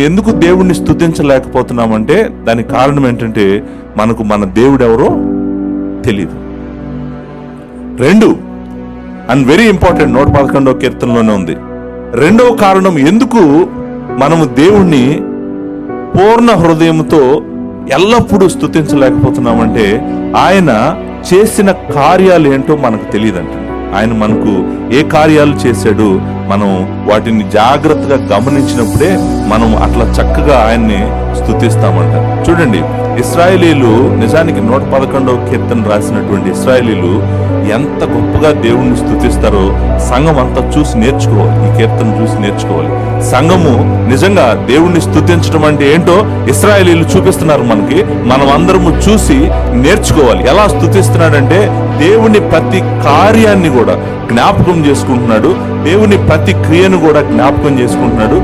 ఎందుకు దేవుణ్ణి స్తుతించలేకపోతున్నామంటే దానికి కారణం ఏంటంటే మనకు మన దేవుడు ఎవరో తెలియదు. 2 అండ్ వెరీ ఇంపార్టెంట్ 111వ కీర్తనలోనే ఉంది. 2వ కారణం ఎందుకు మనము దేవుణ్ణి పూర్ణ హృదయంతో ఎల్లప్పుడూ స్తుతించలేకపోతున్నామంటే ఆయన చేసిన కార్యాలు ఏంటో మనకు తెలియదంట. ఆయన మనకు ఏ కార్యాలు చేశాడు మనం వాటిని జాగ్రత్తగా గమనించినప్పుడే మనం అట్లా చక్కగా ఆయన్ని స్తుతిస్తామంట. చూడండి, ఇశ్రాయేలీలు నిజానికి 111వ కీర్తన రాసినటువంటి ఇశ్రాయేలీలు ఎంత గొప్పగా దేవుణ్ణి స్తుతిస్తారో సంఘం అంతా చూసి నేర్చుకోవాలి. ఈ కీర్తన చూసి నేర్చుకోవాలి. సంఘము నిజంగా దేవుణ్ణి స్తుతించడం అంటే ఏంటో ఇశ్రాయేలీలు చూపిస్తున్నారు మనకి. మనం అందరము చూసి నేర్చుకోవాలి. ఎలా స్తుతిస్తున్నాడంటే దేవుని ప్రతి కార్యాన్ని కూడా జ్ఞాపకం చేసుకుంటున్నాడు, దేవుని ప్రతి క్రియను కూడా జ్ఞాపకం చేసుకుంటున్నాడు.